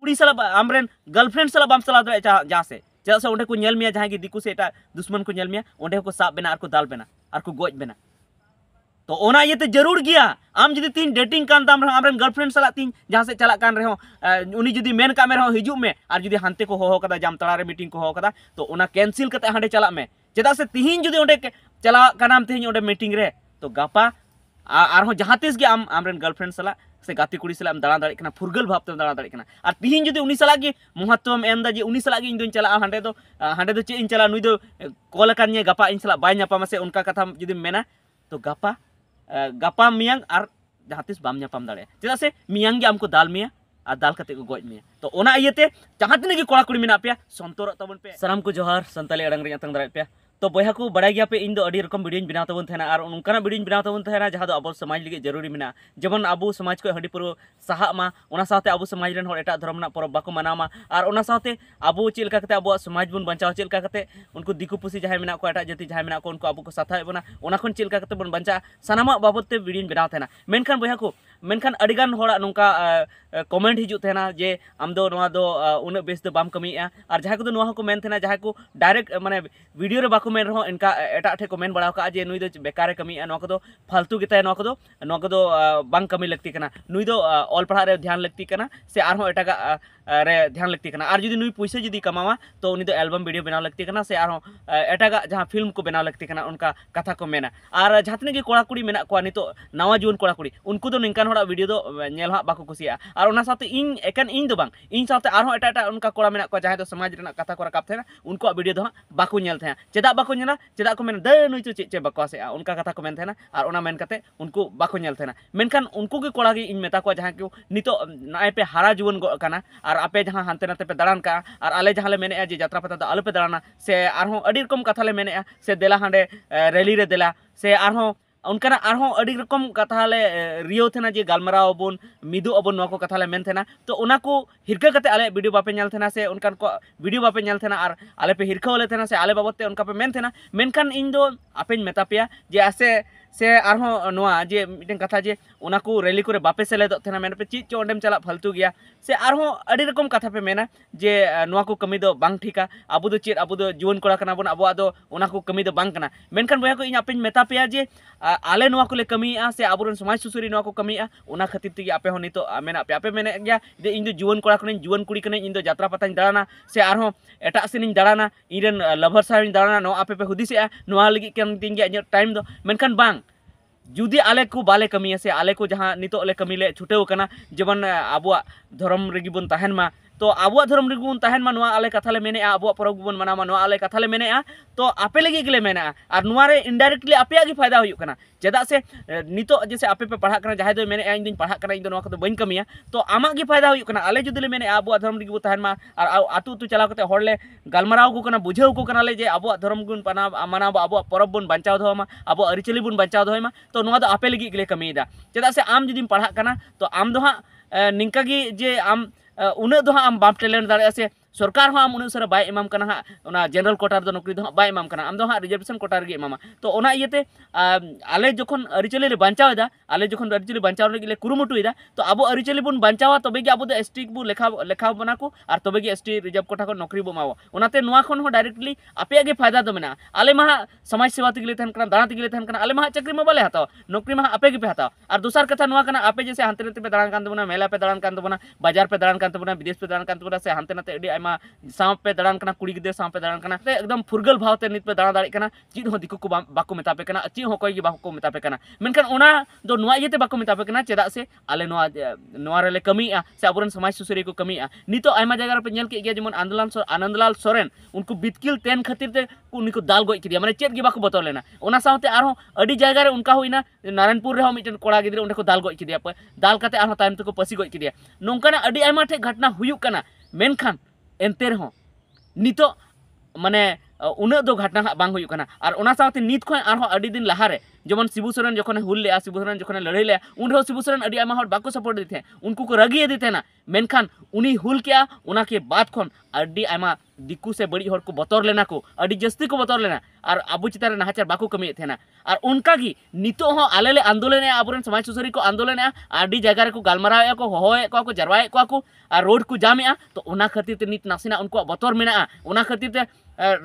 कुड़ी साला आमरेन गर्लफ्रेंड साला बाम साला दरे जहाँ से चेदा से ओंडे को नेल मिया जहाँ की दिकु से एटा दुश्मन को नेल मिया ओंडे को साब बेना और को दाल बेना और को गोज बेना तो ओना ये ते जरूर गया आम जुदी तीन डेटिंग कान ताम आमरेन गर्लफ्रेंड साला तीन जहाँ से चला कान रहो उनी जुदी मेन का में रहो हिजू में और जुदी हानते को हो कदा जामतला रे मीटिंग को हो कदा तो ओना कैंसिल कते हांडे चला में चेदा से तिहिन जुदी ओंडे चला कानाम तिहिन ओंडे मीटिंग रे तो गापा आर जहाँ तीस के आमरेन गर्लफ्रेंड साला से गाती कुड़ी साला दाड़ा दाड़ी कना फुरगल भाव ते दाड़ा दाड़ी कना और तिहिन जुदी उनी साला के महत्व एम दा जे उनी साला के इन दोन चला हांडे दो चे इन चला नुई दो कॉल कान गापा इन साला बाय नापाम से उनका कथा जुदी मेना तो गापा मियांग और जहाँ तीस बाम नापाम दाड़े चेदा से मियांग के आमको दाल मिया और दाल कते को गोज मिया तो ओना इयते जहाँ तिना के कोड़ा कुड़ी मेना पे संतोर तबन पे सलाम को जोहार संताली अड़ंग रे तंग दाड़े पे तो बया को बड़ा गया पे इन दो अड़ी रकम वीडियो बनाव तबन थेना और उनकाना वीडियो बनाव तबन थेना जहाँ दो अब समाज लगे जरूरी मेना जेमन अब समाज को हडी पुरो साहा मा ओना साथे अब समाज रेन होर एटा धर्म ना परब बाको मनामा और ओना साथे अब चेलका कते अब समाज बन बंचाव चेलका कते उनको दिकु पुसी जहां मेना को एटा जाति जहां मेना को उनको अब को साथा बना ओना खन चेलका कते बन बंचा सनामा बाबत ते वीडियो बनाव थेना मेनखान बया को मेनखान अड़ीगान होड़ा नोंका कमेंट हिजू थेना जे आम दो नोआ दो उन बेस दो बाम कमिया और जहां को दो नोआ को मेन थेना जहां को डायरेक्ट माने वीडियो रे बाको मेन रहो इनका एटा ठे को मेन बड़ा का जे नुई दो बेकार कमिया नोआ को फालतू गिता नोआ को बांग कमी लगती कना नुई दो ऑल पढ़ा रे ध्यान लगती कना से आरहो एटा रे ध्यान लगती कना और जुदी नुई पैसा जुदी कमावा तो उनी दो एल्बम वीडियो बनाव लगती कना से आरहो एटा जहां फिल्म को बनाव लगती कना उनका कथा को मेना और जहां के कोड़ा कुड़ी मेना को नितो नवा जुन कोड़ा कुड़ी उनको दो निंकान होड़ा वीडियो दो नेल हा बाको कुसिया और ओना साथे इन एकान इन दो बांग इन साथे आरहो एटा उनका कोड़ा मेना को जहां दो समाज रेना कथा को राकाब थेना उनको वीडियो दो बाको नेल थे चेदा बाको नेला चेदा को मेन दे नुई तो चे बाको से उनका कथा को मेन थेना और ओना मेन कते उनको बाको नेल थेना मेनखान उनको के कोड़ा गे इन मेता को जहां को नितो नाय पे हारा जुवन गो कना और आपे जहां हानते नाते पे दाड़ान का और आले जहां ले मेने जे यात्रा पता आलो पे दाड़ाना से आरहो अडी रकम कथा ले मेने से देला हांडे रैली रे देला से आरहो उनका आरहों अड़ी रकम कथा ले रियो थेना जे गालमराव बन मिदु अबन नोआ को कथा ले मेन थेना तो उना को हिरका कते आले वीडियो बापे नेल थेना से उनका को वीडियो बापे नेल थेना और आले पे हिरका वाले थेना से आले बाबते उनका पे मेन थेना मेनखान इन दो आपेन मेता पेया जे ऐसे से आरहों नोआ जे मिटन कथा जे उना को रैली करे बापे सेले दो थेना मेन पे चीज चो ओंडेम चला फालतू गया से आरहों अड़ी रकम कथा पे मेना जे नोआ को कमी दो बांग ठीका अबु दो चेद अबु दो जुवन कोड़ा कना बन अबु दो उना को कमी दो बांग कना मेनखान बया को इन आपेन मेता पेया जे आले नोआ को ले कमिया से आबुरन समाज सुसुरी नोआ को कमिया उना खातिर तेगी आपे हो नितो मेना पे मेने गया जे इन दो जुवन कोड़ा कने जुवन कुड़ी कने इन दो यात्रा पतानी दाड़ाना से आरहों एटा सेनिन दाड़ाना इरेन लवर साइड दाड़ाना नोआ आपे पे हुदिसे नोआ लगी केन तिंगे इन टाइम दो मेनखान बांग जुदी आले को बाले कमिया से आले को जहाँ नितो ले कमी ले छुटेव कना जेमन आबुआ धर्म रेगी बन तहन मा तो आबुआ धर्म रेगी बन तहन मा नोआ आले कथा ले मेने आबुआ परब बन मनामा नोआ आले कथा ले मेने तो आपे लगी गले मेने और नोआ रे इनडायरेक्टली आपे आगे फायदा हुई कना चेदा से नितो जैसे आपे पे पढ़ा कना जहां दो मेने इन दिन पढ़ा कना इन दो नोआ को बइन कमिया तो आमा गे फायदा हुई कना आले जुदी ले मेने आबुआ धर्म रेगी बन तहन मा और आतु तु चलाव कते होड़ ले गालमराव को कना बुझाव को कना ले जे आबुआ धर्म गुण पना मना आबुआ परब बन बंचाव दोमा आबुआ अरिचली बन बंचाव दोमा तो नोआ दो आपे लगी गले कमिदा चेदा से आम जुदी पढ़ा कना तो आम दो हां निंका गी जे आम उन्हें दो आम बाप टैलेंट दाड़े से सरकार हम उन्हें सर बाय इमाम कना हाँ जनरल कोटार दो नौकरी दो बाय इमाम कना आम दो हाँ रिजर्वेशन कोटार गे इमामा तो ओना इयते आले जखन अरिचली ले बंचाव दा आले जखन अरिचली बंचाव रे कुरुमुटु इदा तो अब अरिचली बन बंचावा तबे गे अब दो एसटी बु लेखा बना को और तबे गे एसटी रिजर्व कोटा को नौकरी बो मावा ओनाते नोआ खन हो डायरेक्टली आपे गे फायदा दो मेना आले मा समाज सेवा तिगले थन कना दाना तिगले थन कना आले मा चक्री मा बाले हताव नौकरी मा आपे गे पे हताव और दूसर कथा नोआ कना आपे जैसे हांते नाते पे दाड़ान कान दबना मेला पे दाड़ान कान दबना बाजार पे दाड़ान कान दबना विदेश पे दाड़ान कान दबना से हांते नाते अडी आयमा सांप पे दाड़ान कना कुड़ी गिदे सांप पे दाड़ान कना एकदम फुरगल भावते नित पे दाड़ा दाड़ी कना चीज हो दिकु को बाको मेता पे कना ची हो कोई गे बाको मेता पे कना मेनखान ओना दो नोआ इयते बाको मेता पे कना चेदा से आले नोआ रेले कमिया से आबुरन समाज सुसुरी को कमिया नितो आयमा जगह पे नेल के गया जेमन आनंदलाल सोरेन उनको बितकिल तेन खातिर ते उनको दाल गोज किदिया माने चेद गे बाको बतो लेना ओना साथे आरो अडी जगह रे उनका होइना नारायणपुर रे हो मिटन कोड़ा गिदरे उनको दाल गोज किदिया पे दाल काते आरो टाइम तको पसी गोज किदिया नोंकाना अडी आयमा ठे घटना हुयुक कना मेनखान एनते रहो नितो माने उन्हें दो घटना बांग हुयुक कना और ओना साथे नित खय आरो अडी दिन लहारे जेमन शिबू सोरेन जखने हुल ले शिबू सोरेन जखने लड़ाई ले उन शिबू सोरेन अड़ी आयमा हर बाको सपोर्ट दी थे उनको को रगी दी थे ना मेनखान उनी हुल के उना के बाद खन अड़ी आयमा दिकू से बड़ी हर को बतर लेना को अड़ी जस्ती को बतर लेना और आबू चितार नाहाचार बाको कमी थे ना और उनका की नितो हो आले ले आंदोलन आबोरेन समाज सुसारी को आंदोलन अड़ी जगह रे को गालमाराव को होए को जरवाए को और रोड को जामे तो उना खातिर ते नित नासिना उनको बतर मेना उना खातिर ते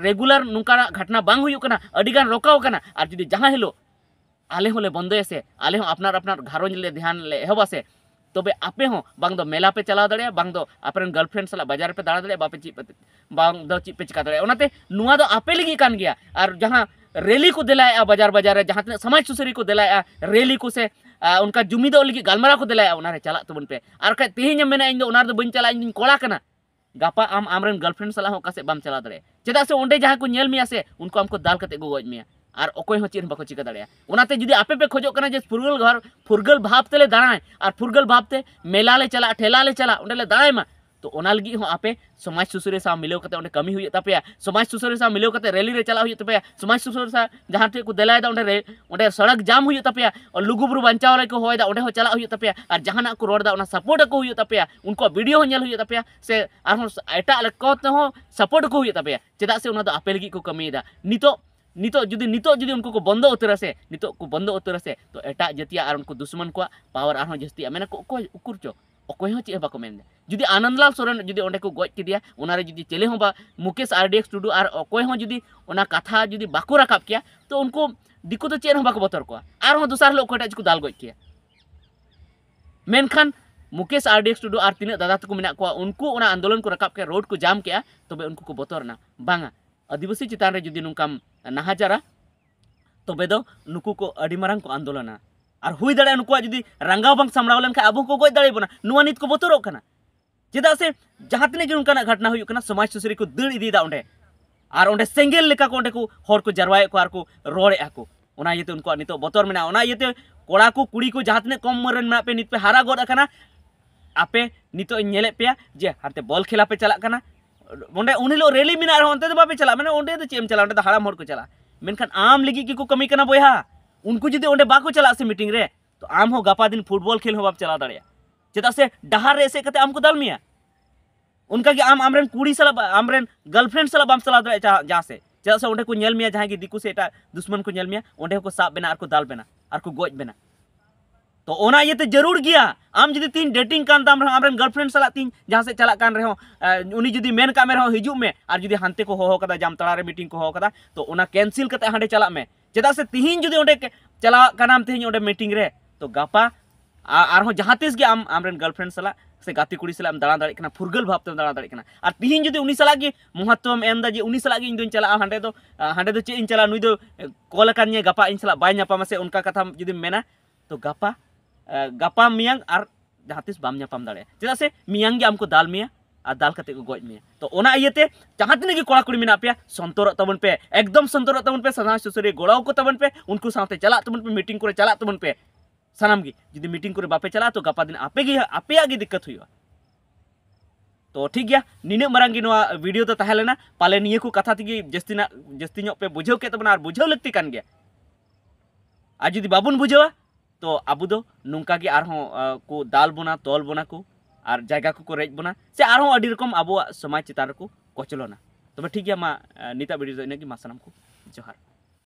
रेगुलर नुका घटना बांग हुई कना अड़ी गान रोकाव कना और जुदी जहां हिलो आले होले बंदे से आले हो अपनार अपनार घारों ले ध्यान ले एहबा से तबे आपे हो बांग दो मेला पे चलाव दाड़े बांग दो आपन गर्लफ्रेंड सला बाजार पे दाड़ा दाड़े बापे ची बांग दो ची पे चिका दाड़े ओनाते नुआ दो आपे लगी कान गया और जहां रैली को दिलाया बाजार बाजार जहां तने समाज सुसरी को दिलाया रैली को से उनका जुमिदो लगी गालमारा को दिलाया उनारे चला तबन पे और का तेहिं मेना इन दो उनार दो बन चला इन कोड़ा कना गापा आम आमरन गर्लफ्रेंड सला हो कासे बाम चला दाड़े चेदा से ओंडे जहां को नेल मिया से उनको हमको दाल कते गो गज मिया और अकोय हो चीन बाको चिका दाड़े उनाते जुदी आपे पे खोजो कना जे फुरगल घर फुरगल भाव तेले दाड़ाय और फुरगल भाव ते मेला ले चला ठेला ले चला ओंडे ले दाड़ाय मा तो ओना लगी हो आपे समाज सुसुरे सा मिलेव कते ओंडे कमी हुई तापेया समाज सुसुरे सा मिलेव कते रैली रे चला हुई तापेया समाज सुसुरे सा जहां थे को देलाय दा ओंडे सड़क जाम हुई तापेया और लुगुबुरु बांचाव रे को होय दा ओंडे हो चला हुई तापेया और जहां को रोड दा ओना सपोर्ट को हुई तापेया उनको वीडियो हो नेल हुई तापेया से आर हो एटा को ते हो सपोर्ट को हुई तापेया चेदा से ओना दो आपे लगी को कमी दा नितो जुदी उनको को बंदो उतर से नितो को बंदो उतर से तो एटा जतिया और उनको दुश्मन को पावर आर हो जस्ती मेना को कोई उकुर चो अकोय हो चे बाको मेन जुदी आनंदलाल सोरेन जुदी ओंडे को गज किदिया उनारे जुदी चले हो बा मुकेश आरडीएक्स टुडू और अकोय हो जुदी ओना कथा जुदी बाको राकाब किया तो उनको दिको तो चेन हो बाको बतर को आर हो दुसार लोग कोटा को दाल गज किया मेनखान मुकेश आरडीएक्स टुडू और तीन दादा तको मेना को उनको ओना आंदोलन को राकाब के रोड को जाम किया तबे उनको को बतर ना बांगा आदिवासी चितान रे जुदी नुकाम नाहाचारा तबे दो नुकु को अड़ी मारंग को आंदोलना और हुई दाड़े नुकुआ जुदी रंगाव बांग सामड़ाव लेनखा आबो को गज दाड़े बना नुआ नित को बतरो कना चेदा से जहां तने गे उनका घटना हुई कना समाज सुसरी को दड़ इदी दा ओंडे और ओंडे सेंगेल लेका को ओंडे को हर को जरवाए को आर को रोड़े को ओना येते उनको नितो बतर मेना ओना येते कोड़ा को कुड़ी को जहां तने कम मरन मेना पे नित पे हारा गोड कना आपे नितो नेले पे जे हाते बॉल खेला पे चला कना ओंडे उनिलो रैली मिना रहो अंते बापे चला मैंने ओंडे तो चेम चला ओंडे तो हाड़ाम हर को चला मेनखान आम लगी की को कमी कना बोया उनको जुदी ओंडे बाको चला से मीटिंग रे तो आम हो गापा दिन फुटबॉल खेल हो बाप चला दाड़िया चेदा से डहार रे से कते आम को दाल मिया उनका कि आम आमरेन कुड़ी सला आमरेन गर्लफ्रेंड सला बाम चला दाड़िया जहां से चेदा से ओंडे को नेल मिया जहां की दिकू से एटा दुश्मन को नेल मिया ओंडे को साब बेना और को दाल बेना और को गोज बेना तो ओना ये ते जरूर गया आम जुदी तीन डेटिंग कान ताम रहो आमरेन गर्लफ्रेंड सला तीन जहां से चला कान रहो उनी जुदी मेन का में रहो हिजू में और जुदी हांते को हो कदा जामतड़ा रे मीटिंग को हो कदा तो ओना कैंसिल कते हांडे चला में चेदा से तिहिन जुदी ओंडे चला कानाम तिहिन ओंडे मीटिंग रे तो गापा आर हो जहां तिस गे आमरेन गर्लफ्रेंड सला से गाती कुड़ी सला दाड़ा दाड़े कना फुरगल भाव ते दाड़ा दाड़े कना और तिहिन जुदी उनी सला गे महत्व एम दा जे उनी सला गे इन दोन चला हांडे दो चे इन चला नुई दो कॉल कान गापा इन सला बाय न्यापामा से उनका कथा जुदी मेना तो गापा मियांग और जहां तिस बाम न्यापाम दाड़े चेदा से मियांग गे हमको दाल मिया और दाल कते को गज मिया तो ओना इयते जहां तने गे कोड़ा कुड़ी मेना पे संतोर तबन पे एकदम संतोर तबन पे समाज सुसरी गोड़ाव को तबन पे उनको साथे चला तबन पे मीटिंग करे चला तबन पे सानाम गी जुदी मीटिंग करे बापे चला तो गापा दिन आपेया गे दिक्कत हुई तो ठीक गया निने मारंग गे नोआ वीडियो तो ताहे लेना पाले निये को कथा तिगी जस्ती पे बुझाव के तबना और बुझाव लगती कान गया आ जुदी बाबुन बुझावा तो आबू दो नुंका गे आर को दाल बोना तोल बोना को और जायगा को रेज बोना से आर अडी रकम अब समाज चितान को कचलोना तबे ठीक गया मा निता वीडियो इनगे मा सानाम को जोहार।